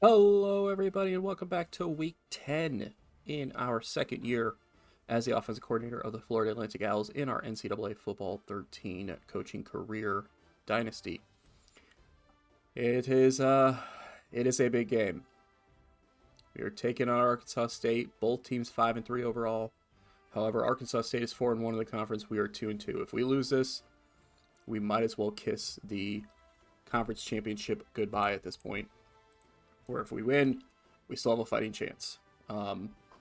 Hello, everybody, and welcome back to week 10 in our second year as the offensive coordinator of the Florida Atlantic Owls in our NCAA Football 13 coaching career dynasty. It is a big game. We are taking on Arkansas State, both teams 5-3 overall. However, Arkansas State is 4-1 in the conference. We are 2-2. If we lose this, we might as well kiss the conference championship goodbye at this point. Where if we win, we still have a fighting chance.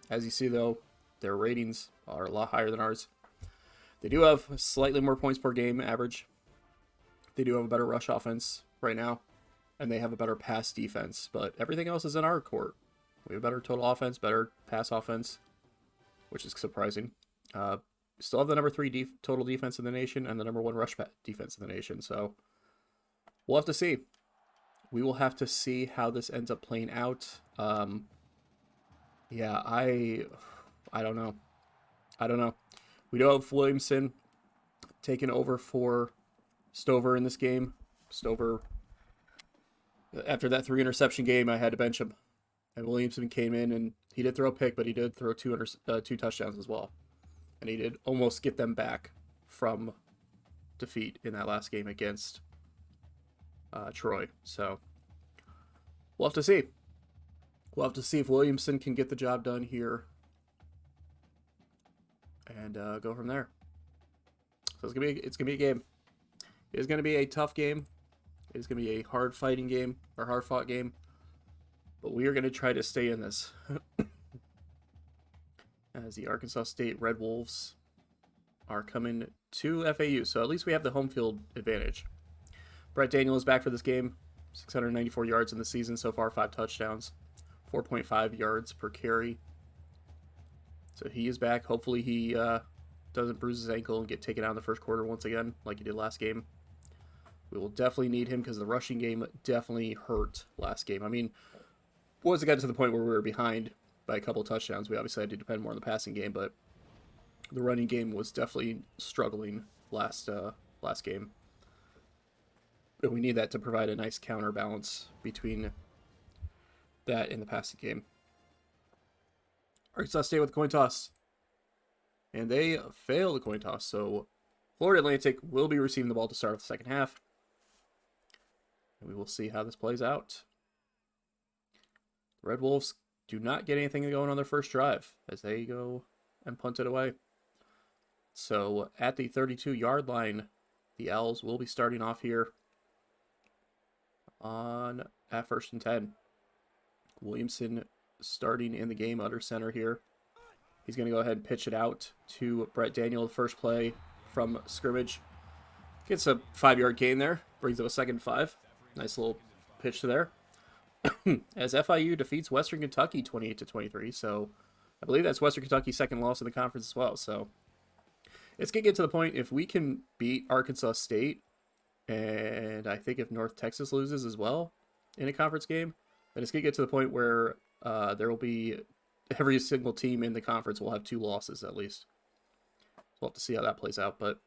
As you see, though, their ratings are a lot higher than ours. They do have slightly more points per game average. They do have a better rush offense right now, and they have a better pass defense. But everything else is in our court. We have better total offense, better pass offense, which is surprising. Still have the number 3 total defense in the nation and the number 1 rush defense in the nation. So we'll have to see. We will have to see how this ends up playing out. Yeah, I don't know. I don't know. We do have Williamson taking over for Stover in this game. Stover, after that 3 interception game, I had to bench him. And Williamson came in, and he did throw a pick, but he did throw two touchdowns as well. And he did almost get them back from defeat in that last game against Troy. So we'll have to see. We'll have to see if Williamson can get the job done here and go from there. So it's gonna be a game. It's gonna be a tough game. It's gonna be a hard fighting game or hard fought game. But we are gonna try to stay in this. As the Arkansas State Red Wolves are coming to FAU, so at least we have the home field advantage. Brett Daniel is back for this game. 694 yards in the season so far, 5 touchdowns, 4.5 yards per carry. So he is back. Hopefully he doesn't bruise his ankle and get taken out in the first quarter once again, like he did last game. We will definitely need him because the rushing game definitely hurt last game. I mean, once it got to the point where we were behind by a couple of touchdowns, we obviously had to depend more on the passing game, but the running game was definitely struggling last game. But we need that to provide a nice counterbalance between that and the passing game. Arkansas State with the coin toss. And they fail the coin toss. So Florida Atlantic will be receiving the ball to start off the second half. And we will see how this plays out. The Red Wolves do not get anything going on their first drive as they go and punt it away. So at the 32-yard line, the Owls will be starting off here at 1st and 10. Williamson starting in the game under center here. He's going to go ahead and pitch it out to Brett Daniel, the first play from scrimmage. Gets a 5-yard gain there. Brings up a 2nd and 5. Nice little pitch to there. As FIU defeats Western Kentucky 28-23. So I believe that's Western Kentucky's second loss in the conference as well. So it's going to get to the point, if we can beat Arkansas State, and I think if North Texas loses as well in a conference game, then it's going to get to the point where there will be every single team in the conference will have 2 losses at least. So we'll have to see how that plays out. But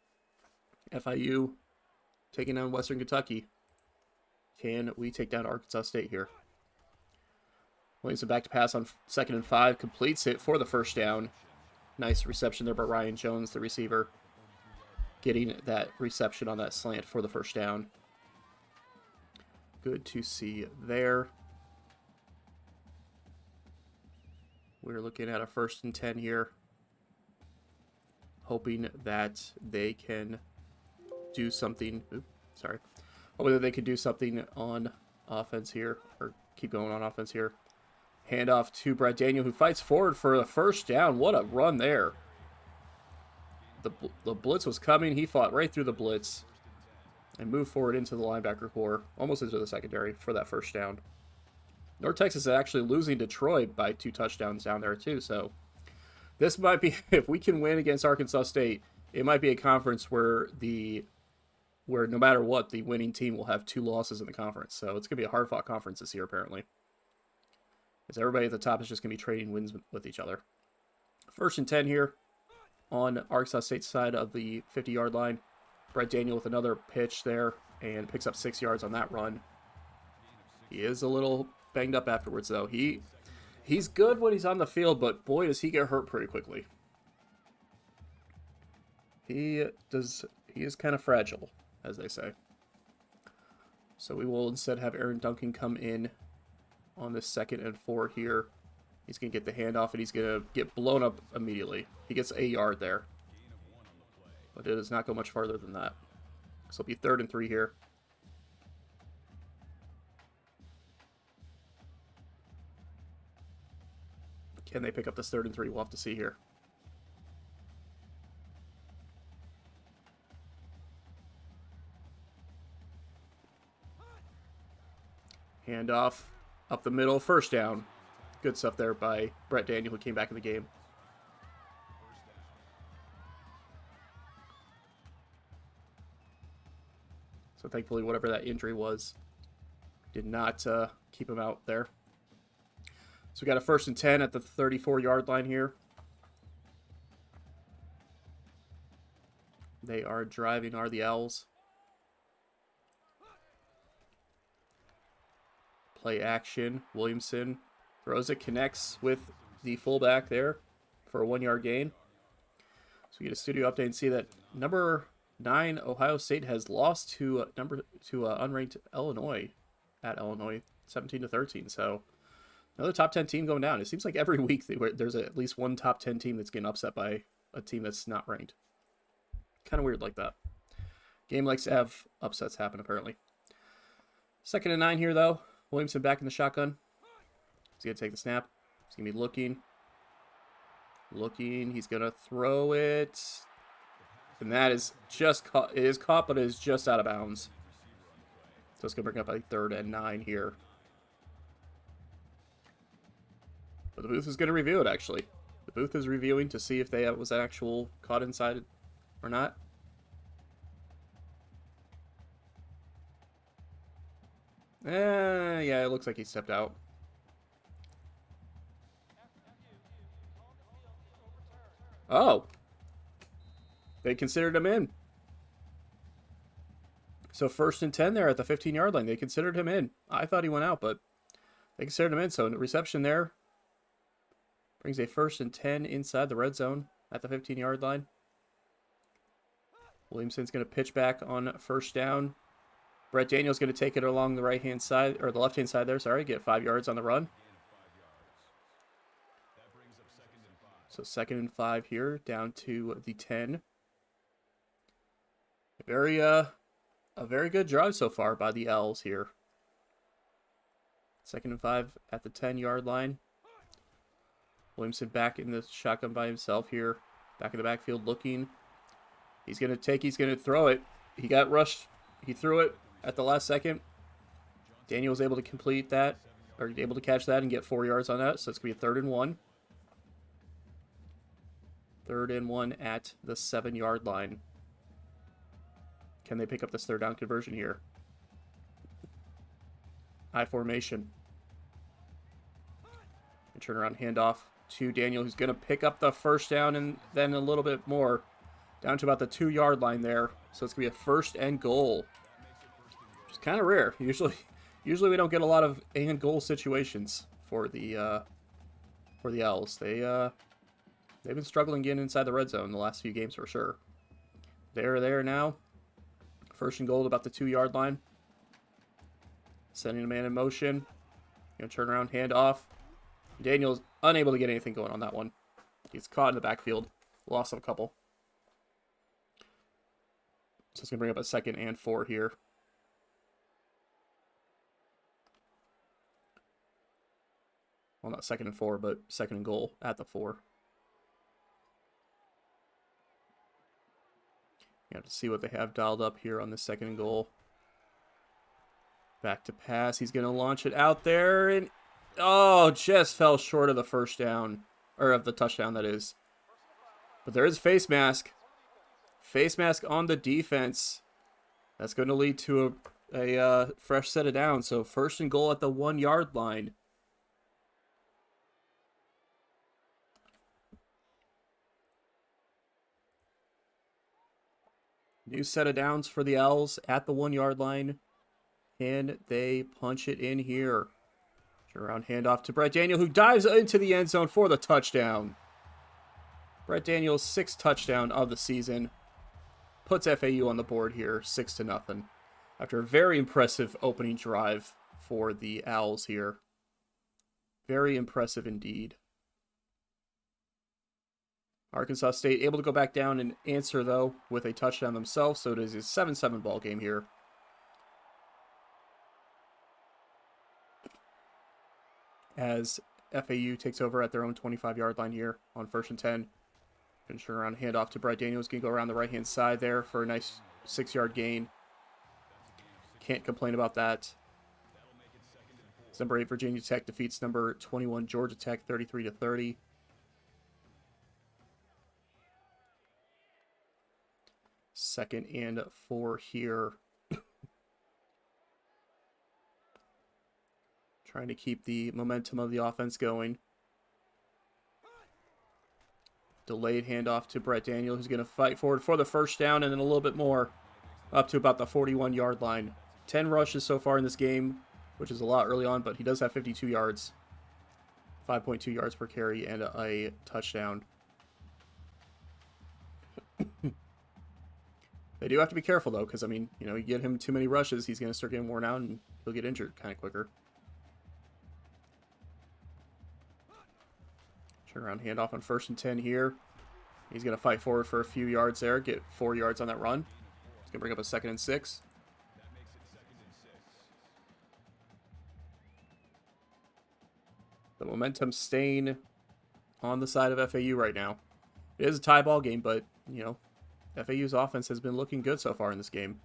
FIU taking down Western Kentucky. Can we take down Arkansas State here? Williamson back to pass on 2nd and 5. Completes it for the first down. Nice reception there by Ryan Jones, the receiver, getting that reception on that slant for the first down. Good to see there. We're looking at a 1st and 10 here. Hoping that they can do something. Hoping that they can do something on offense here, or keep going on offense here. Handoff to Brett Daniel, who fights forward for the first down. What a run there. The blitz was coming. He fought right through the blitz and moved forward into the linebacker core, almost into the secondary for that first down. North Texas is actually losing to Troy by 2 touchdowns down there too. So this might be, if we can win against Arkansas State, it might be a conference where no matter what, the winning team will have 2 losses in the conference. So it's going to be a hard-fought conference this year, apparently. As everybody at the top is just going to be trading wins with each other. 1st and 10 here on Arkansas State's side of the 50-yard line. Brett Daniel with another pitch there and picks up 6 yards on that run. He is a little banged up afterwards, though. He's good when he's on the field, but boy, does he get hurt pretty quickly. He is kind of fragile, as they say. So we will instead have Aaron Duncan come in on the 2nd and 4 here. He's going to get the handoff, and he's going to get blown up immediately. He gets a yard there. But it does not go much farther than that. So it'll be 3rd and 3 here. Can they pick up this 3rd and 3? We'll have to see here. Handoff up the middle, 1st down. Good stuff there by Brett Daniel, who came back in the game. So thankfully, whatever that injury was did not keep him out there. So we got a 1st and 10 at the 34-yard line here. They are driving, are the Owls. Play action. Williamson throws it, connects with the fullback there for a 1-yard gain. So we get a studio update and see that number 9 Ohio State has lost to unranked Illinois at Illinois 17-13. So another top 10 team going down. It seems like every week there's at least one top 10 team that's getting upset by a team that's not ranked. Kind of weird like that. Game likes to have upsets happen, apparently. 2nd and 9 here, though. Williamson back in the shotgun. He's going to take the snap. He's going to be looking. He's going to throw it. And that is just caught. It is caught, but it is just out of bounds. So it's going to bring up a 3rd and 9 here. But the booth is going to review it, actually. The booth is reviewing to see if they was actual caught inside or not. Yeah, it looks like he stepped out. Oh. They considered him in. So 1st and 10 there at the 15-yard line. They considered him in. I thought he went out, but they considered him in. So reception there brings a 1st and 10 inside the red zone at the 15-yard line. Williamson's going to pitch back on 1st down. Brett Daniel's going to take it along the right-hand side, or the left-hand side there, sorry, get 5 yards on the run. So 2nd and 5 here, down to the 10. A very good drive so far by the Owls here. 2nd and 5 at the 10-yard line. Williamson back in the shotgun by himself here. Back in the backfield looking. He's going to throw it. He got rushed. He threw it at the last second. Daniel was able to complete that, or able to catch that and get 4 yards on that. So it's going to be a 3rd and 1. 3rd and 1 at the 7-yard line. Can they pick up this 3rd down conversion here? I formation. And turnaround handoff to Daniel, who's going to pick up the 1st down and then a little bit more. Down to about the 2-yard line there. So it's going to be a 1st and goal. Which is kind of rare. Usually we don't get a lot of and goal situations for the Owls. They've been struggling getting inside the red zone the last few games for sure. They're there now. 1st and goal at about the 2-yard line. Sending a man in motion. Turn around, hand off. Daniel's unable to get anything going on that one. He's caught in the backfield. Loss of a couple. So it's going to bring up a 2nd and 4 here. Well, not 2nd and 4, but 2nd and goal at the 4. You have to see what they have dialed up here on the 2nd and goal. Back to pass. He's going to launch it out there. And, oh, just fell short of the 1st down. Or of the touchdown, that is. But there is face mask. Face mask on the defense. That's going to lead to a fresh set of downs. So 1st and goal at the 1-yard line. New set of downs for the Owls at the 1-yard line. And they punch it in here. Turn around handoff to Brett Daniel, who dives into the end zone for the touchdown. Brett Daniel's 6th touchdown of the season puts FAU on the board here, 6-0. After a very impressive opening drive for the Owls here. Very impressive indeed. Arkansas State able to go back down and answer, though, with a touchdown themselves, so it is a 7-7 ball game here. As FAU takes over at their own 25-yard line here on 1st and 10. Going to turn around and hand off to Brett Daniels. Going to go around the right-hand side there for a nice 6-yard gain. Can't complain about that. Number 8 Virginia Tech defeats number 21 Georgia Tech 33-30. Second and 4 here. Trying to keep the momentum of the offense going. Delayed handoff to Brett Daniel, who's going to fight forward for the first down and then a little bit more up to about the 41-yard line. 10 rushes so far in this game, which is a lot early on, but he does have 52 yards. 5.2 yards per carry and a touchdown. They do have to be careful, though, because, I mean, you know, you get him too many rushes, he's going to start getting worn out and he'll get injured kind of quicker. Turn around handoff on 1st and 10 here. He's going to fight forward for a few yards there, get 4 yards on that run. He's going to bring up a 2nd and 6. The momentum staying on the side of FAU right now. It is a tie ball game, but, you know, FAU's offense has been looking good so far in this game.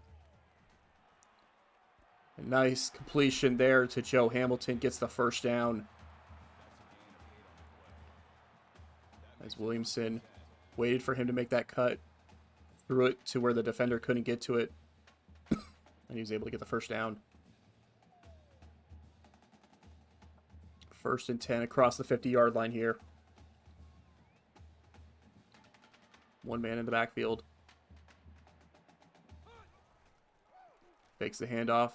A nice completion there to Joe Hamilton, gets the first down. As Williamson waited for him to make that cut, threw it to where the defender couldn't get to it, and he was able to get the first down. 1st and 10 across the 50-yard line here. One man in the backfield. Fakes the handoff.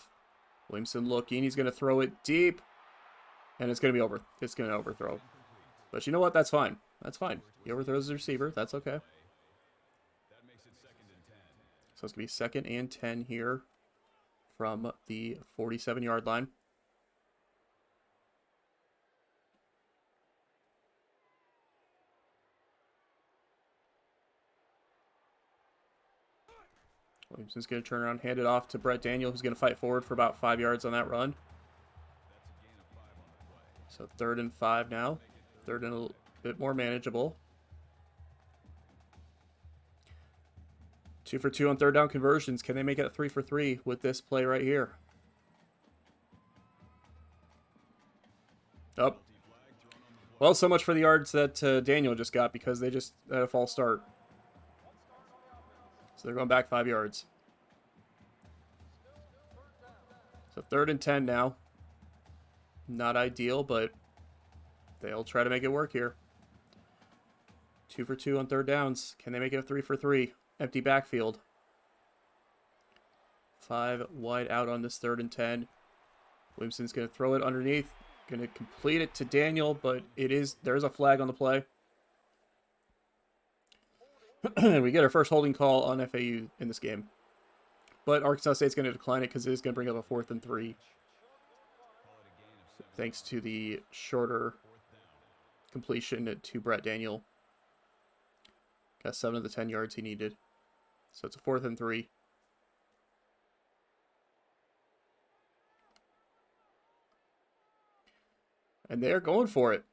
Williamson looking. He's going to throw it deep. And it's going to be over. It's going to overthrow. But you know what? That's fine. That's fine. He overthrows the receiver. That's okay. So it's going to be 2nd and 10 here from the 47-yard line. Williamson's going to turn around, hand it off to Brett Daniel, who's going to fight forward for about 5 yards on that run. So 3rd and 5 now. 3rd and a bit more manageable. 2 for 2 on 3rd down conversions. Can they make it a 3 for 3 with this play right here? Oh. Well, so much for the yards that Daniel just got because they just had a false start. So they're going back 5 yards. So 3rd and 10 now. Not ideal, but they'll try to make it work here. 2 for 2 on 3rd downs. Can they make it a 3 for 3? Empty backfield. 5 wide out on this 3rd and 10. Williamson's going to throw it underneath. Going to complete it to Daniel, but there's a flag on the play. We get our first holding call on FAU in this game. But Arkansas State's going to decline it because it is going to bring up a 4th and 3. Thanks to the shorter completion to Brett Daniel. Got 7 of the 10 yards he needed. So it's a 4th and 3. And they're going for it.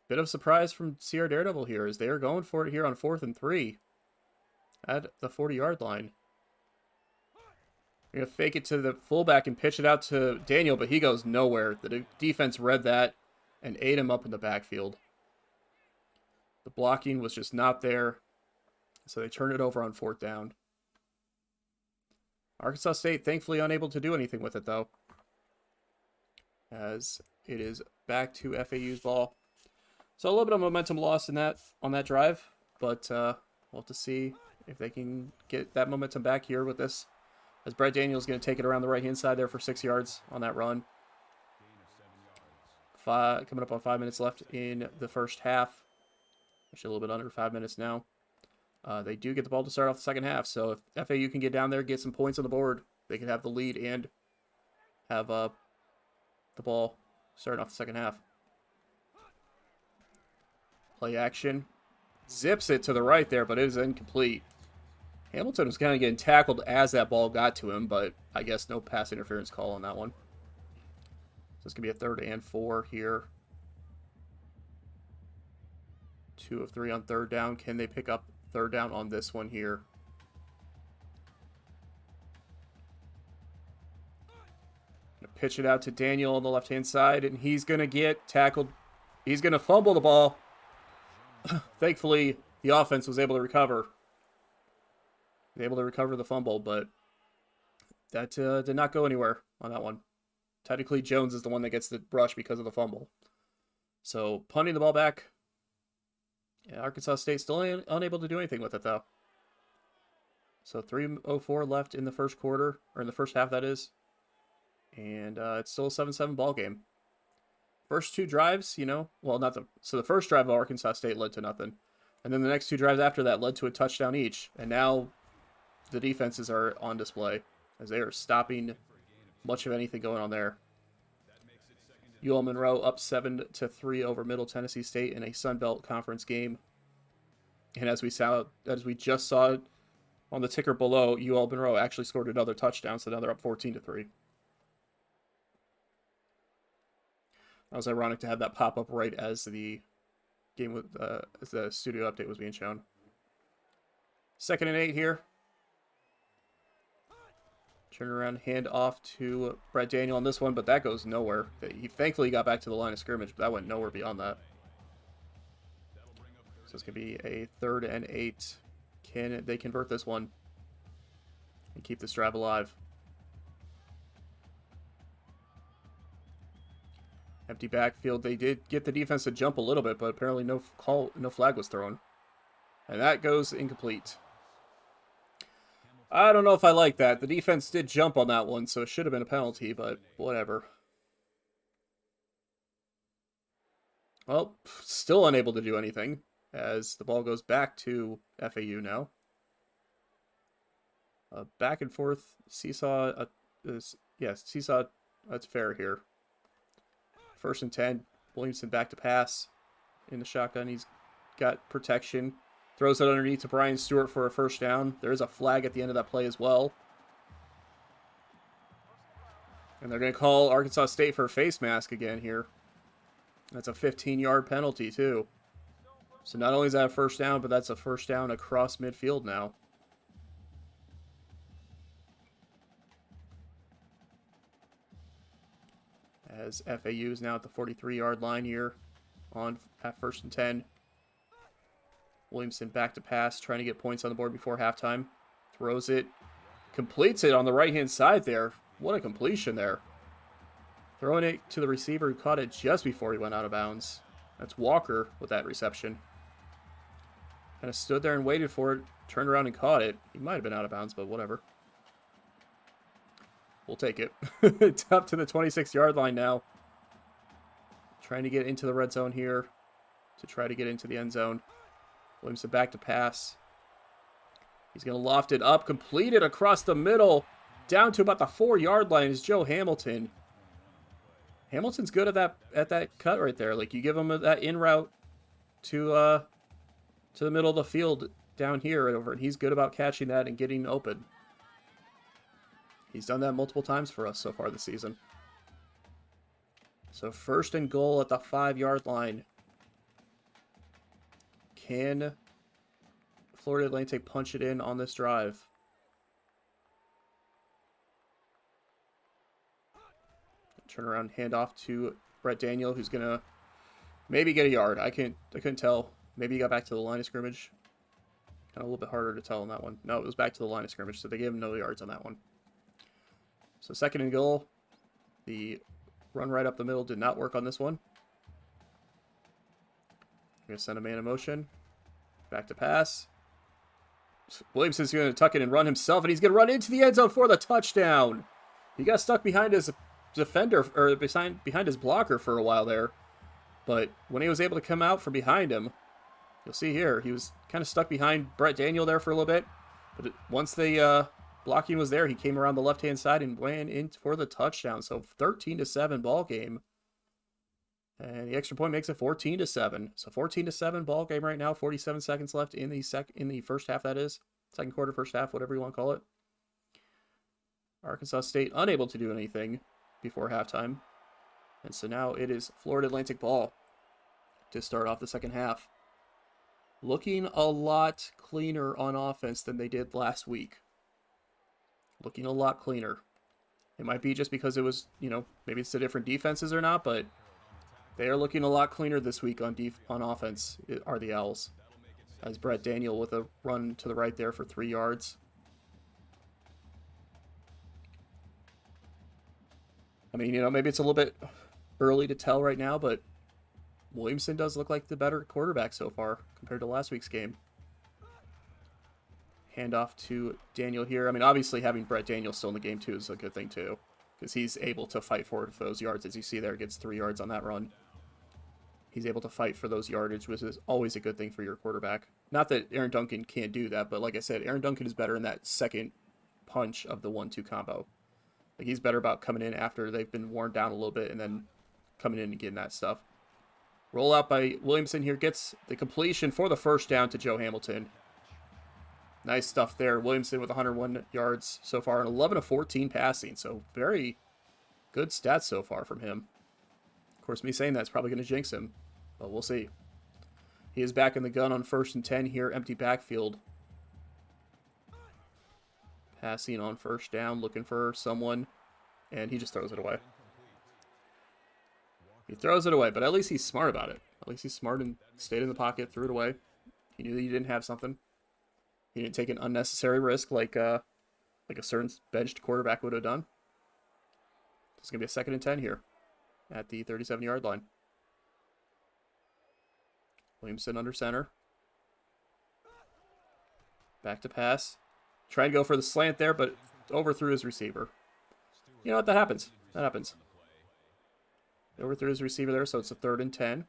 Bit of surprise from Coach Daredevil here is they are going for it here on 4th and 3 at the 40-yard line. They're going to fake it to the fullback and pitch it out to Daniel, but he goes nowhere. The defense read that and ate him up in the backfield. The blocking was just not there, so they turned it over on 4th down. Arkansas State thankfully unable to do anything with it, though, as it is back to FAU's ball. So a little bit of momentum lost on that drive, but we'll have to see if they can get that momentum back here with this. As Brett Daniels is going to take it around the right-hand side there for 6 yards on that run. coming up on 5 minutes left in the first half. Actually, a little bit under 5 minutes now. They do get the ball to start off the second half. So if FAU can get down there, get some points on the board, they can have the lead and have the ball starting off the second half. Play action. Zips it to the right there, but it is incomplete. Hamilton was kind of getting tackled as that ball got to him, but I guess no pass interference call on that one. So it's going to be a 3rd and 4 here. 2 of 3 on 3rd down. Can they pick up 3rd down on this one here? Gonna pitch it out to Daniel on the left-hand side, and he's going to get tackled. He's going to fumble the ball. Thankfully, the offense was able to recover. Able to recover the fumble, but that did not go anywhere on that one. Technically, Jones is the one that gets the brush because of the fumble. So, punting the ball back. Yeah, Arkansas State still unable to do anything with it, though. So, 3:04 left in the first quarter, or in the first half, that is. And it's still a 7-7 ball game. First 2 drives, well, not the... So, the first drive of Arkansas State led to nothing. And then the next 2 drives after that led to a touchdown each. And now the defenses are on display as they are stopping much of anything going on there. UL Monroe up 7-3 over Middle Tennessee State in a Sun Belt Conference game. And as we just saw on the ticker below, UL Monroe actually scored another touchdown, so now they're up 14-3. That was ironic to have that pop up right as the game with as the studio update was being shown. 2nd and 8 here. Turn around, hand off to Brett Daniel on this one, but that goes nowhere. He thankfully got back to the line of scrimmage, but that went nowhere beyond that. So it's going to be a 3rd and 8. Can they convert this one and keep this drive alive? Empty backfield. They did get the defense to jump a little bit, but apparently no flag was thrown. And that goes incomplete. I don't know if I like that. The defense did jump on that one, so it should have been a penalty, but whatever. Well, still unable to do anything as the ball goes back to FAU now. Back and forth seesaw. Seesaw. That's fair here. 1st and 10. Williamson back to pass in the shotgun. He's got protection. Throws it underneath to Brian Stewart for a 1st down. There is a flag at the end of that play as well. And they're going to call Arkansas State for a face mask again here. That's a 15-yard penalty, too. So not only is that a 1st down, but that's a 1st down across midfield now. As FAU is now at the 43-yard line here at 1st and 10. Williamson back to pass, trying to get points on the board before halftime. Throws it. Completes it on the right-hand side there. What a completion there. Throwing it to the receiver who caught it just before he went out of bounds. That's Walker with that reception. Kind of stood there and waited for it. Turned around and caught it. He might have been out of bounds, but whatever. We'll take it. It's up to the 26-yard line now. Trying to get into the red zone here to try to get into the end zone. Williamson back to pass. He's going to loft it up, complete it across the middle, down to about the 4-yard line is Joe Hamilton. Hamilton's good at that cut right there. Like, you give him that in route to the middle of the field down here right over, and he's good about catching that and getting open. He's done that multiple times for us so far this season. So 1st and goal at the 5-yard line. Can Florida Atlantic punch it in on this drive? Turn around, hand off to Brett Daniel, who's gonna maybe get a yard. I couldn't tell. Maybe he got back to the line of scrimmage. Kind of a little bit harder to tell on that one. No, it was back to the line of scrimmage, so they gave him no yards on that one. So 2nd and goal. The run right up the middle did not work on this one. We're gonna send a man in motion. Back to pass. Williamson's going to tuck it and run himself, and he's going to run into the end zone for the touchdown. He got stuck behind his defender or behind his blocker for a while there. But when he was able to come out from behind him, you'll see here, he was kind of stuck behind Brett Daniel there for a little bit. But once the blocking was there, he came around the left-hand side and went in for the touchdown. So 13-7 ball game. And the extra point makes it 14-7. So 14-7 ball game right now. 47 seconds left in the first half, that is. Second quarter, first half, whatever you want to call it. Arkansas State unable to do anything before halftime. And so now it is Florida Atlantic ball to start off the second half. Looking a lot cleaner on offense than they did last week. Looking a lot cleaner. It might be just because it was, maybe it's the different defenses or not, but they are looking a lot cleaner this week on offense, are the Owls. As Brett Daniel with a run to the right there for 3 yards. I mean, maybe it's a little bit early to tell right now, but Williamson does look like the better quarterback so far compared to last week's game. Handoff to Daniel here. I mean, obviously having Brett Daniel still in the game too is a good thing too, because he's able to fight forward for those yards. As you see there, gets 3 yards on that run. He's able to fight for those yardage, which is always a good thing for your quarterback. Not that Aaron Duncan can't do that, but like I said, Aaron Duncan is better in that second punch of the 1-2 combo. Like, he's better about coming in after they've been worn down a little bit and then coming in and getting that stuff. Roll out by Williamson here. Gets the completion for the first down to Joe Hamilton. Nice stuff there. Williamson with 101 yards so far and 11 of 14 passing. So very good stats so far from him. Of course, me saying that's probably going to jinx him, but we'll see. He is back in the gun on 1st and 10 here. Empty backfield. Passing on first down, looking for someone, and he just throws it away. He throws it away, but at least he's smart about it. At least he's smart and stayed in the pocket, threw it away. He knew that he didn't have something. He didn't take an unnecessary risk like a certain benched quarterback would have done. It's going to be a 2nd and 10 here at the 37-yard line. Williamson under center. Back to pass. Try and go for the slant there, but overthrew his receiver. You know what? That happens. That happens. Overthrew his receiver there, so it's a 3rd and 10.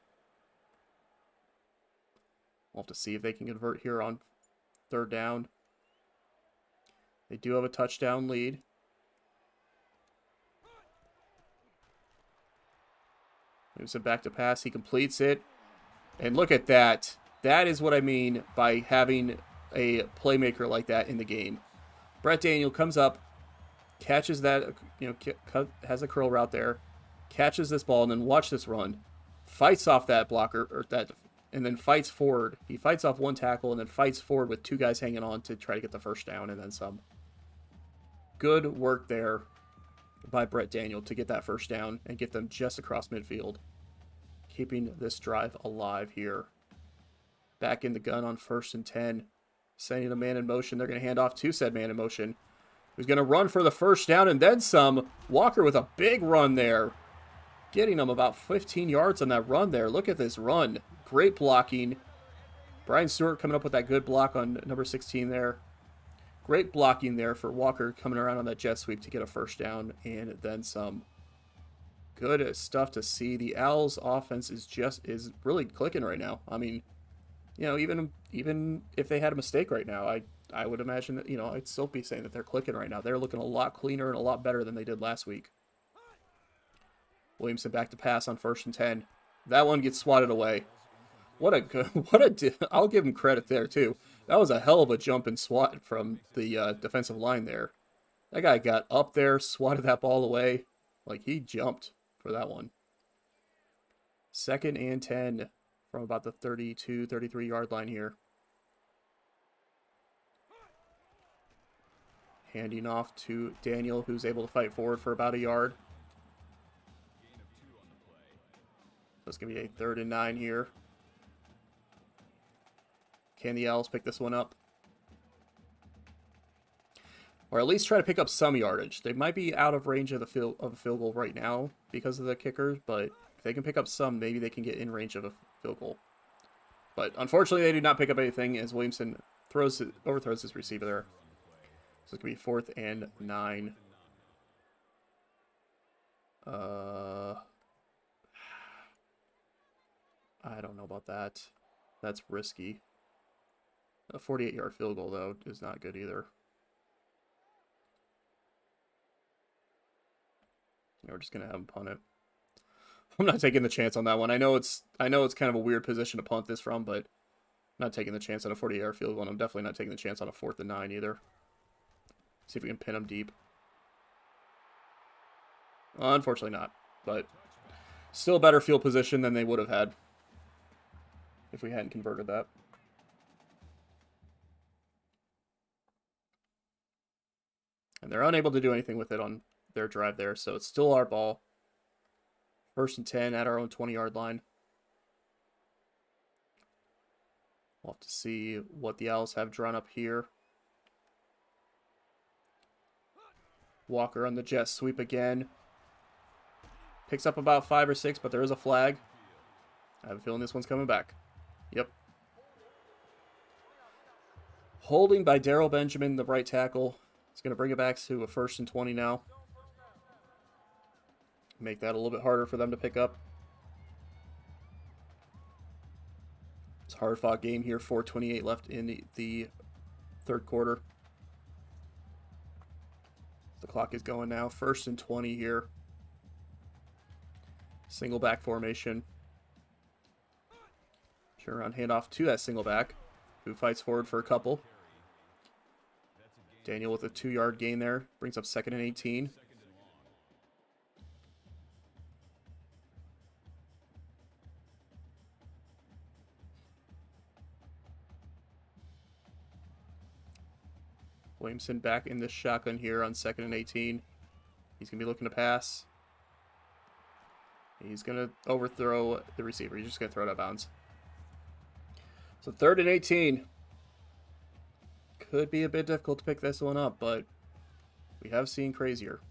We'll have to see if they can convert here on 3rd down. They do have a touchdown lead. Moves him back to pass. He completes it. And look at that. That is what I mean by having a playmaker like that in the game. Brett Daniel comes up, catches that, has a curl route there, catches this ball, and then watch this run. Fights off that blocker, and then fights forward. He fights off one tackle and then fights forward with 2 guys hanging on to try to get the first down and then some. Good work there by Brett Daniel to get that first down and get them just across midfield. Keeping this drive alive here. Back in the gun on 1st and 10. Sending a man in motion. They're going to hand off to said man in motion. Who's going to run for the first down and then some. Walker with a big run there. Getting him about 15 yards on that run there. Look at this run. Great blocking. Brian Stewart coming up with that good block on number 16 there. Great blocking there for Walker coming around on that jet sweep to get a first down and then some. Good stuff to see. The Owls offense is really clicking right now. I mean, even if they had a mistake right now, I would imagine that, I'd still be saying that they're clicking right now. They're looking a lot cleaner and a lot better than they did last week. Williamson back to pass on 1st and 10. That one gets swatted away. I'll give him credit there too. That was a hell of a jump and swat from the defensive line there. That guy got up there, swatted that ball away. Like, he jumped for that one. 2nd and 10 from about the 32, 33-yard line here. Handing off to Daniel, who's able to fight forward for about a yard. So it's going to be a 3rd and 9 here. Can the Owls pick this one up? Or at least try to pick up some yardage. They might be out of range of the field goal right now because of the kickers, but if they can pick up some, maybe they can get in range of a field goal. But unfortunately, they do not pick up anything as Williamson overthrows his receiver there. So it's going to be 4th and 9. I don't know about that. That's risky. A 48-yard field goal, though, is not good either. Yeah, we're just gonna have him punt it. I'm not taking the chance on that one. I know it's kind of a weird position to punt this from, but I'm not taking the chance on a 48-yard field goal. And I'm definitely not taking the chance on a 4th and 9 either. See if we can pin him deep. Unfortunately not, but still a better field position than they would have had if we hadn't converted that. And they're unable to do anything with it on their drive there, so it's still our ball. 1st and 10 at our own 20-yard line. We'll have to see what the Owls have drawn up here. Walker on the jet sweep again. Picks up about 5 or 6, but there is a flag. I have a feeling this one's coming back. Yep. Holding by Darrell Benjamin, the right tackle. He's going to bring it back to a 1st and 20 now. Make that a little bit harder for them to pick up. It's a hard-fought game here. 4:28 left in the third quarter. The clock is going now. 1st and 20 here. Single back formation. Turn around handoff to that single back, who fights forward for a couple. Daniel with a 2-yard gain there. Brings up 2nd and 18. Williamson back in the shotgun here on 2nd and 18. He's going to be looking to pass. He's going to overthrow the receiver. He's just going to throw it out of bounds. So 3rd and 18. Could be a bit difficult to pick this one up, but we have seen crazier.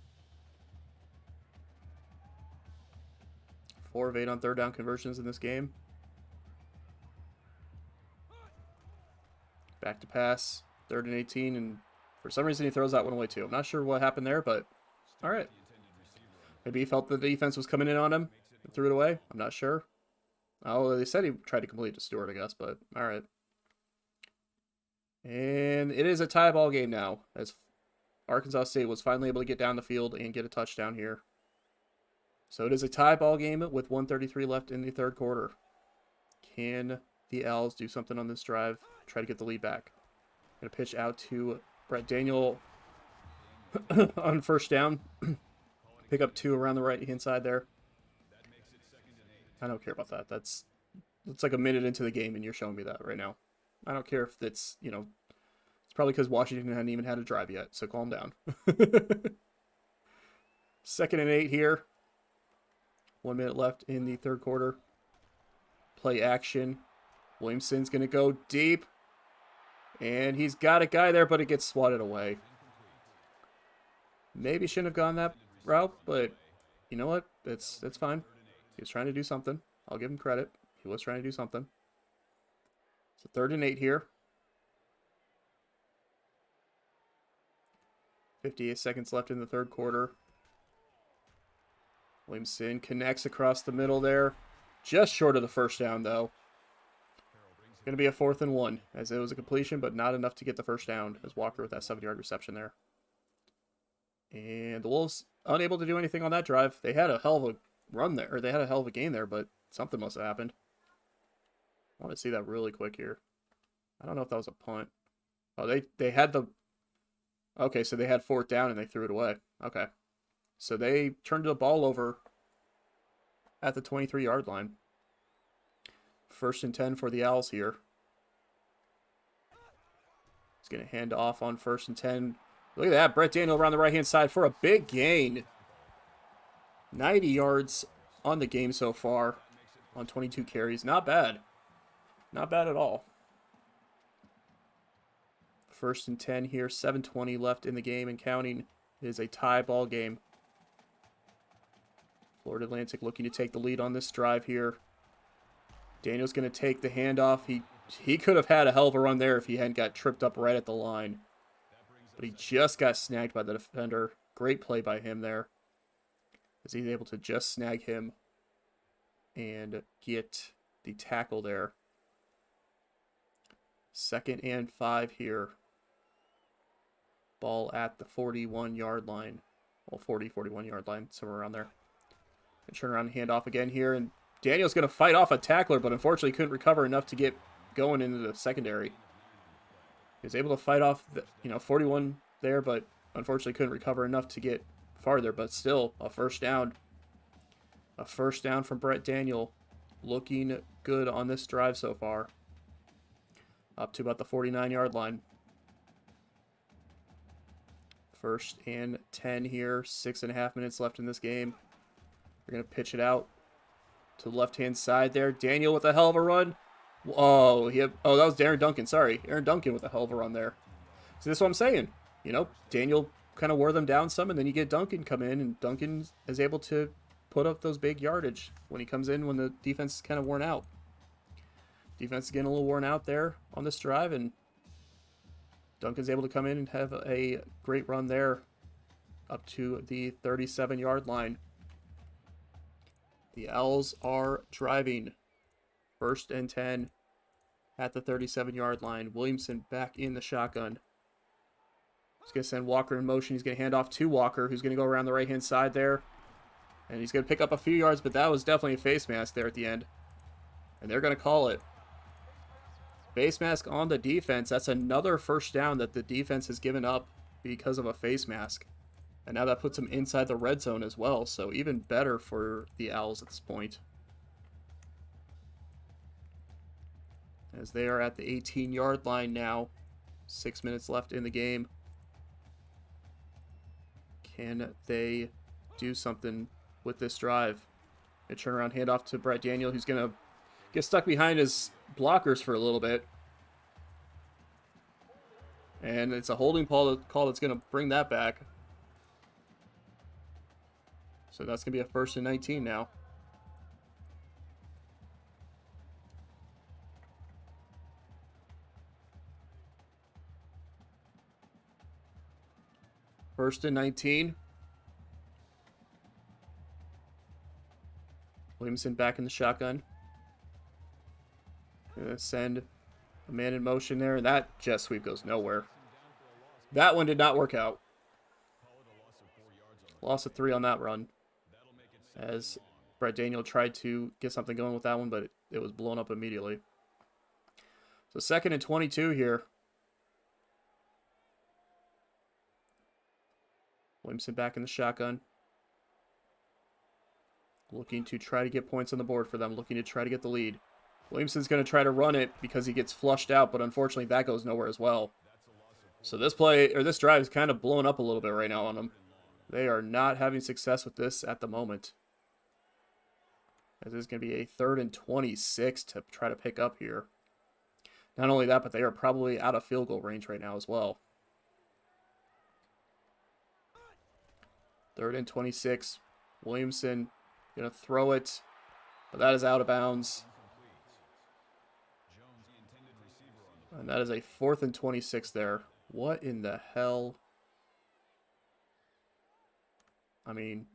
4 of 8 on 3rd down conversions in this game. Back to pass. 3rd and 18, and for some reason he throws that one away too. I'm not sure what happened there, but all right. Maybe he felt the defense was coming in on him and threw it away. I'm not sure. Oh, they said he tried to complete to Stewart, I guess, but all right. And it is a tie ball game now, as Arkansas State was finally able to get down the field and get a touchdown here. So it is a tie ball game with 1:33 left in the 3rd quarter. Can the Owls do something on this drive? Try to get the lead back. Going to pitch out to Brett Daniel on 1st down. Pick up 2 around the right-hand side there. I don't care about that. It's like a minute into the game and you're showing me that right now. I don't care if it's, it's probably because Washington hadn't even had a drive yet, so calm down. 2nd and 8 here. 1 minute left in the 3rd quarter. Play action. Williamson's going to go deep. And he's got a guy there, but it gets swatted away. Maybe shouldn't have gone that route, but you know what? It's fine. He was trying to do something. I'll give him credit. He was trying to do something. So 3rd and 8 here. 58 seconds left in the 3rd quarter. Williamson connects across the middle there. Just short of the 1st down, though. Going to be a 4th and 1, as it was a completion, but not enough to get the 1st down, as Walker with that 7-yard reception there. And the Wolves unable to do anything on that drive. They had a hell of a run there, or they had a hell of a game there, but something must have happened. I want to see that really quick here. I don't know if that was a punt. Oh, they had the... Okay, so they had 4th down and they threw it away. Okay. So they turned the ball over at the 23-yard line. 1st and 10 for the Owls here. He's going to hand off on 1st and 10. Look at that. Brett Daniel around the right-hand side for a big gain. 90 yards on the game so far on 22 carries. Not bad. Not bad at all. 1st and 10 here. 7:20 left in the game and counting. It is a tie ball game. Florida Atlantic looking to take the lead on this drive here. Daniel's going to take the handoff. He could have had a hell of a run there if he hadn't got tripped up right at the line. But he just got snagged by the defender. Great play by him there. as he's able to just snag him and get the tackle there. 2nd and 5 here. Ball at the 41-yard line. Well, 41-yard line, somewhere around there. And turn around and hand off again here. And Daniel's going to fight off a tackler, but unfortunately couldn't recover enough to get going into the secondary. He was able to fight off, the, 41 there, but unfortunately couldn't recover enough to get farther. But still, a first down. A first down from Brett Daniel. Looking good on this drive so far. Up to about the 49-yard line. 1st and 10 here. 6.5 minutes left in this game. They're going to pitch it out to the left-hand side there. Daniel with a hell of a run. Oh, that was Aaron Duncan. Sorry. Aaron Duncan with a hell of a run there. So that's what I'm saying. Daniel kind of wore them down some, and then you get Duncan come in, and Duncan is able to put up those big yardage when he comes in when the defense is kind of worn out. Defense is getting a little worn out there on this drive, and Duncan's able to come in and have a great run there up to the 37-yard line. The Owls are driving. 1st and 10 at the 37-yard line. Williamson back in the shotgun. He's going to send Walker in motion. He's going to hand off to Walker, who's going to go around the right-hand side there. And he's going to pick up a few yards, but that was definitely a face mask there at the end. And they're going to call it. Face mask on the defense. That's another first down that the defense has given up because of a face mask. And now that puts them inside the red zone as well. So even better for the Owls at this point. As they are at the 18-yard line now. 6 minutes left in the game. Can they do something with this drive? A turnaround handoff to Brett Daniel, who's going to get stuck behind his blockers for a little bit. And it's a holding call that's going to bring that back. So that's going to be a 1st and 19 now. First and 19. Williamson back in the shotgun. Gonna send a man in motion there, and that jet sweep goes nowhere. That one did not work out. Loss of 3 on that run. As Brett Daniel tried to get something going with that one, but it was blown up immediately. So 2nd and 22 here. Williamson back in the shotgun. Looking to try to get points on the board for them. Looking to try to get the lead. Williamson's going to try to run it because he gets flushed out, but unfortunately that goes nowhere as well. So this drive is kind of blowing up a little bit right now on them. They are not having success with this at the moment. As this is going to be a 3rd and 26 to try to pick up here. Not only that, but they are probably out of field goal range right now as well. 3rd and 26. Williamson going to throw it, but that is out of bounds. And that is a 4th and 26 there. What in the hell? I mean,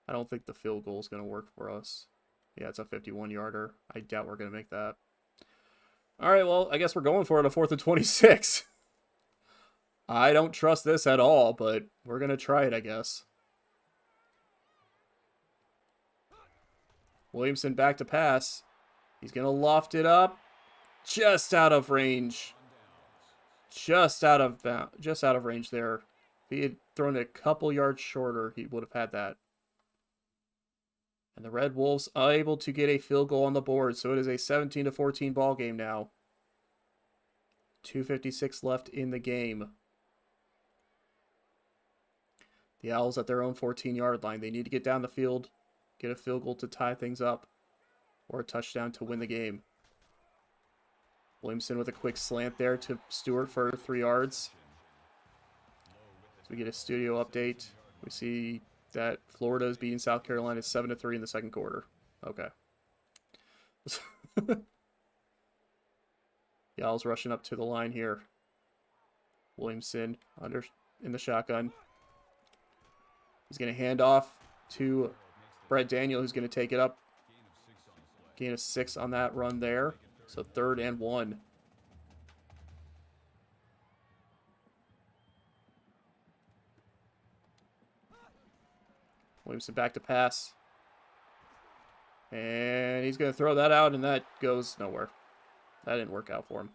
I don't think the field goal is going to work for us. Yeah, it's a 51-yarder. I doubt we're going to make that. All right, well, I guess we're going for it, a 4th and 26. I don't trust this at all, but we're going to try it, I guess. Williamson back to pass. He's going to loft it up. Just out of range. Just out of range there. If he had thrown it a couple yards shorter, he would have had that. And the Red Wolves are able to get a field goal on the board. So it is a 17-14 ball game now. 2:56 left in the game. The Owls at their own 14-yard line. They need to get down the field, get a field goal to tie things up, or a touchdown to win the game. Williamson with a quick slant there to Stewart for 3 yards. So we get a studio update. We see that Florida is beating South Carolina 7-3 in the second quarter. Okay. The Owls rushing up to the line here. Williamson in the shotgun. He's going to hand off to Brett Daniel, who's going to take it up. Gain of 6 on that run there. So 3rd and 1. Williamson back to pass. And he's going to throw that out, and that goes nowhere. That didn't work out for him.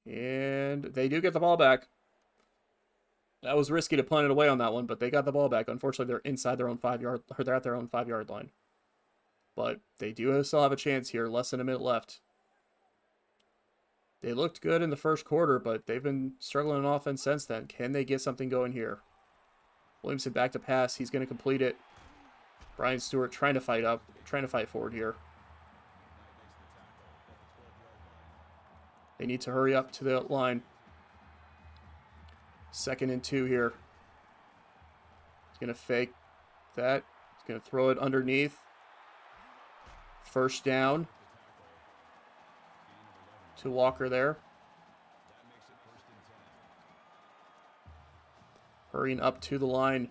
And they do get the ball back. That was risky to punt it away on that one, but they got the ball back. Unfortunately, they're inside their own 5-yard, or they're at their own 5-yard line. But they do still have a chance here. Less than a minute left. They looked good in the first quarter, but they've been struggling on offense since then. Can they get something going here? Williamson back to pass. He's going to complete it. Brian Stewart trying to fight forward here. They need to hurry up to the line. 2nd and 2 here. He's going to fake that. He's going to throw it underneath. 1st down. To Walker there. Hurrying up to the line.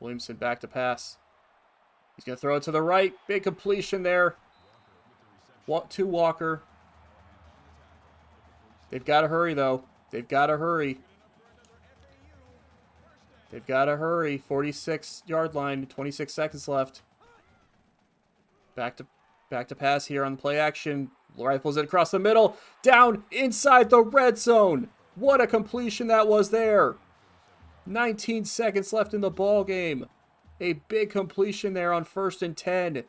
Williamson back to pass. He's going to throw it to the right. Big completion there. To Walker. They've got to hurry, though. They've got to hurry. They've got to hurry. 46-yard line. 26 seconds left. Back to pass here on the play action. Rifles it across the middle. Down inside the red zone. What a completion that was there. 19 seconds left in the ball game. A big completion there on 1st and 10.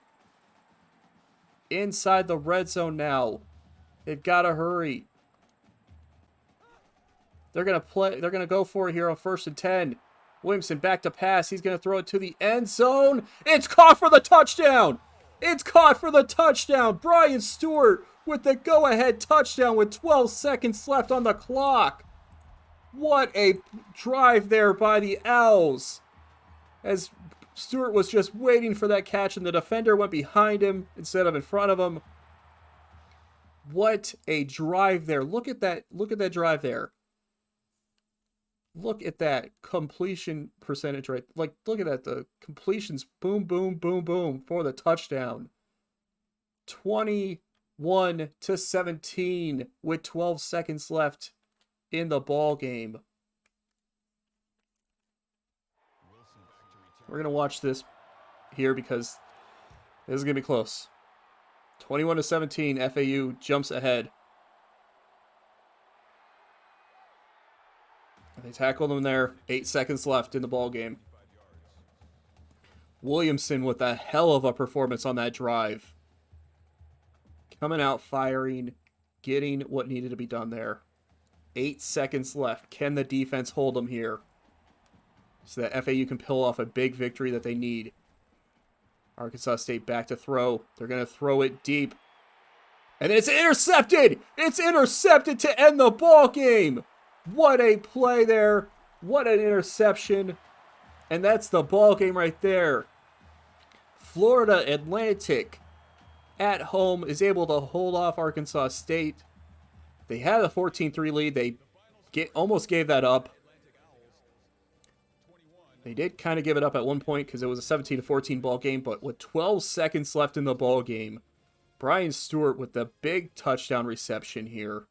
Inside the red zone now. They've got to hurry. They're going to go for it here on 1st and 10. Williamson back to pass. He's going to throw it to the end zone. It's caught for the touchdown. It's caught for the touchdown. Brian Stewart with the go-ahead touchdown with 12 seconds left on the clock. What a drive there by the Owls. As Stewart was just waiting for that catch and the defender went behind him instead of in front of him. What a drive there. Look at that drive there. Look at that completion percentage rate. Like, look at that. The completions, boom, boom, boom, boom for the touchdown. 21-17 with 12 seconds left in the ball game. We're going to watch this here because this is going to be close. 21-17, FAU jumps ahead. They tackled him there. 8 seconds left in the ball game. Williamson with a hell of a performance on that drive. Coming out firing, getting what needed to be done there. 8 seconds left. Can the defense hold them here? So that FAU can pull off a big victory that they need. Arkansas State back to throw. They're going to throw it deep. And it's intercepted! It's intercepted to end the ball game! What a play there. What an interception. And that's the ball game right there. Florida Atlantic at home is able to hold off Arkansas State. They had a 14-3 lead. They almost gave that up. They did kind of give it up at one point because it was a 17-14 ball game, but with 12 seconds left in the ball game, Brian Stewart with the big touchdown reception here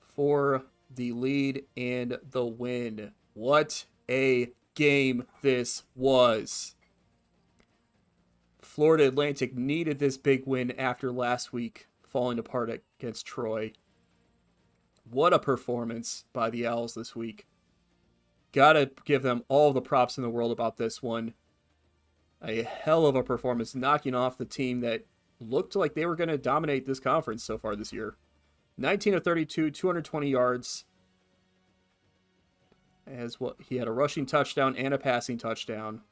for the lead and the win. What a game this was. Florida Atlantic needed this big win after last week falling apart against Troy. What a performance by the Owls this week. Gotta give them all the props in the world about this one. A hell of a performance, knocking off the team that looked like they were going to dominate this conference so far this year. 19 of 32, 220 yards. He had a rushing touchdown and a passing touchdown.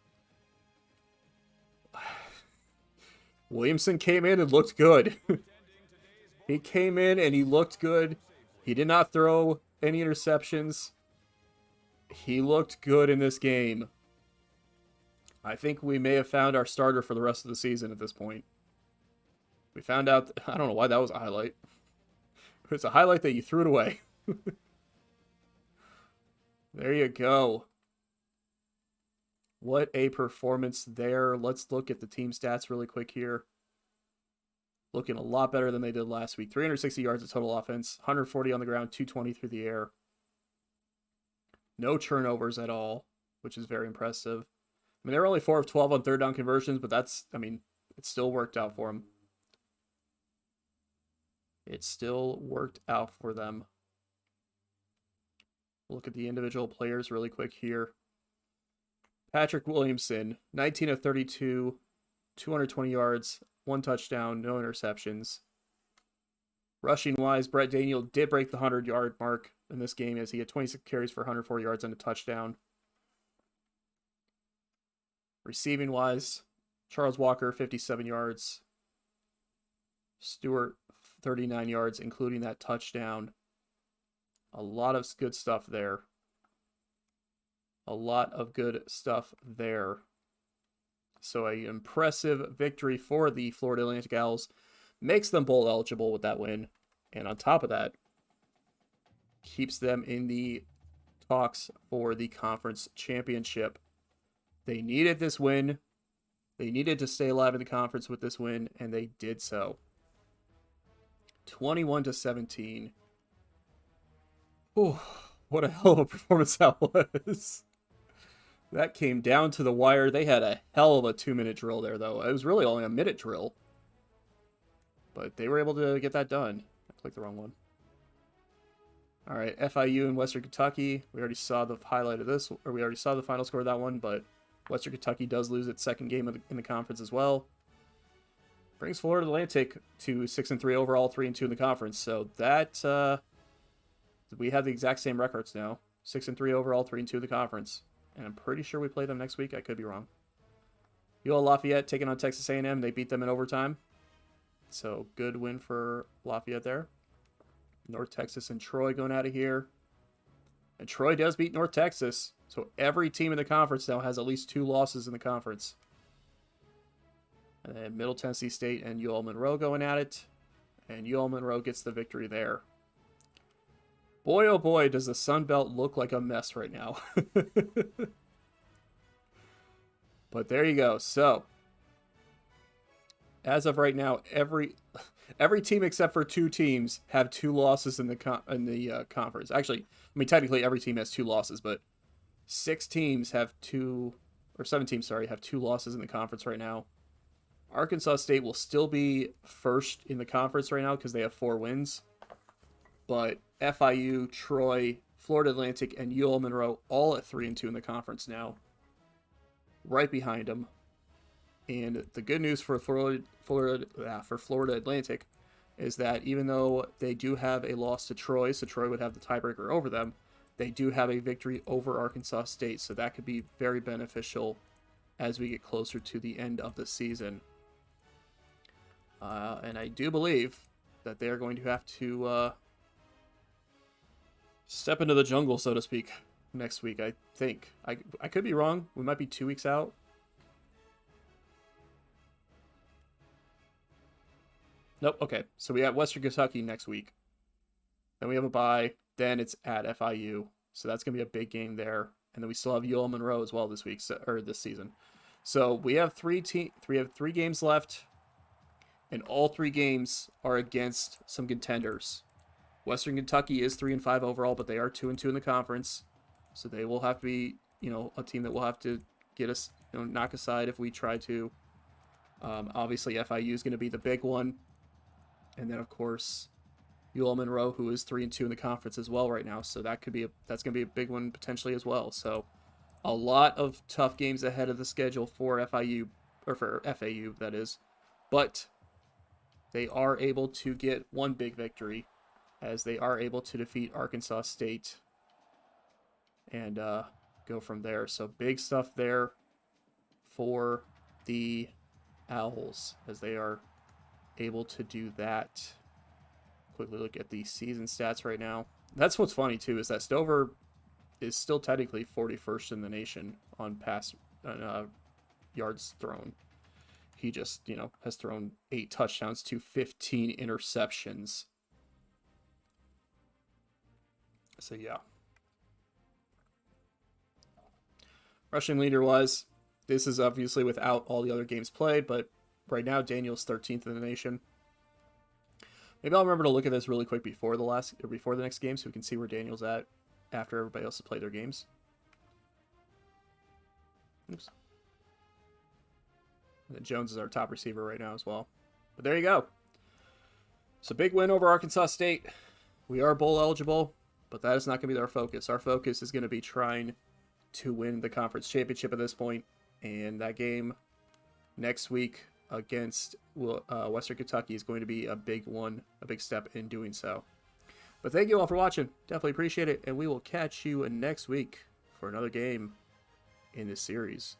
Williamson came in and looked good. He came in and he looked good. He did not throw any interceptions. He looked good in this game. I think we may have found our starter for the rest of the season at this point. We found out, I don't know why that was a highlight. It's a highlight that you threw it away. There you go. What a performance there. Let's look at the team stats really quick here. Looking a lot better than they did last week. 360 yards of total offense, 140 on the ground, 220 through the air. No turnovers at all, which is very impressive. I mean, they were only 4 of 12 on third down conversions, but that's, I mean, it still worked out for them. It still worked out for them. Look at the individual players really quick here. Patrick Williamson, 19 of 32, 220 yards, 1 touchdown, no interceptions. Rushing wise, Brett Daniel did break the 100-yard mark in this game as he had 26 carries for 104 yards and a touchdown. Receiving wise, Charles Walker, 57 yards. Stewart, 39 yards, including that touchdown. A lot of good stuff there. A lot of good stuff there. So an impressive victory for the Florida Atlantic Owls. Makes them bowl eligible with that win. And on top of that, keeps them in the talks for the conference championship. They needed this win. They needed to stay alive in the conference with this win, and they did so. 21-17. Oh, what a hell of a performance that was. That came down to the wire. They had a hell of a 2-minute drill there, though. It was really only a minute drill. But they were able to get that done. I clicked the wrong one. All right, FIU and Western Kentucky. We already saw the highlight of this, or we already saw the final score of that one, but Western Kentucky does lose its second game in the conference as well. Brings Florida Atlantic to 6-3 overall, 3-2 in the conference. So that we have the exact same records now. 6-3 overall, 3-2 in the conference. And I'm pretty sure we play them next week. I could be wrong. UL Lafayette taking on Texas A&M. They beat them in overtime. So good win for Lafayette there. North Texas and Troy going out of here. And Troy does beat North Texas. So every team in the conference now has at least 2 losses in the conference. And then Middle Tennessee State and UL Monroe going at it. And UL Monroe gets the victory there. Boy, oh boy, does the Sun Belt look like a mess right now. But there you go. So, as of right now, every team except for 2 teams have 2 losses in the conference. Actually, I mean, technically every team has 2 losses, but 6 teams have 2, or 7 teams, sorry, have 2 losses in the conference right now. Arkansas State will still be first in the conference right now because they have 4 wins. But FIU, Troy, Florida Atlantic, and UL Monroe all at 3-2 in the conference now. Right behind them. And the good news for Florida Atlantic is that even though they do have a loss to Troy, so Troy would have the tiebreaker over them, they do have a victory over Arkansas State. So that could be very beneficial as we get closer to the end of the season. And I do believe that they are going to have to step into the jungle, so to speak, next week, I think. I could be wrong. We might be 2 weeks out. Nope, okay. So we have Western Kentucky next week. Then we have a bye. Then it's at FIU. So that's going to be a big game there. And then we still have UL Monroe as well this week, or this season. So we have 3 games left. And all 3 games are against some contenders. Western Kentucky is 3-5 overall, but they are 2-2 in the conference. So they will have to be, a team that will have to get us, knock aside if we try to. Obviously, FIU is going to be the big one. And then, of course, UL Monroe, who is 3-2 in the conference as well right now. So that's going to be a big one potentially as well. So a lot of tough games ahead of the schedule for FIU, or for FAU, that is. But they are able to get one big victory, as they are able to defeat Arkansas State and go from there. So big stuff there for the Owls, as they are able to do that. Quickly look at the season stats right now. That's what's funny, too, is that Stover is still technically 41st in the nation on pass yards thrown. He just, has thrown 8 touchdowns to 15 interceptions. So, yeah. Rushing leader-wise, this is obviously without all the other games played, but right now Daniel's 13th in the nation. Maybe I'll remember to look at this really quick before the next game so we can see where Daniel's at after everybody else has played their games. Oops. And then Jones is our top receiver right now as well. But there you go. So big win over Arkansas State. We are bowl eligible, but that is not going to be our focus. Our focus is going to be trying to win the conference championship at this point. And that game next week against Western Kentucky is going to be a big one, a big step in doing so. But thank you all for watching. Definitely appreciate it. And we will catch you next week for another game in this series.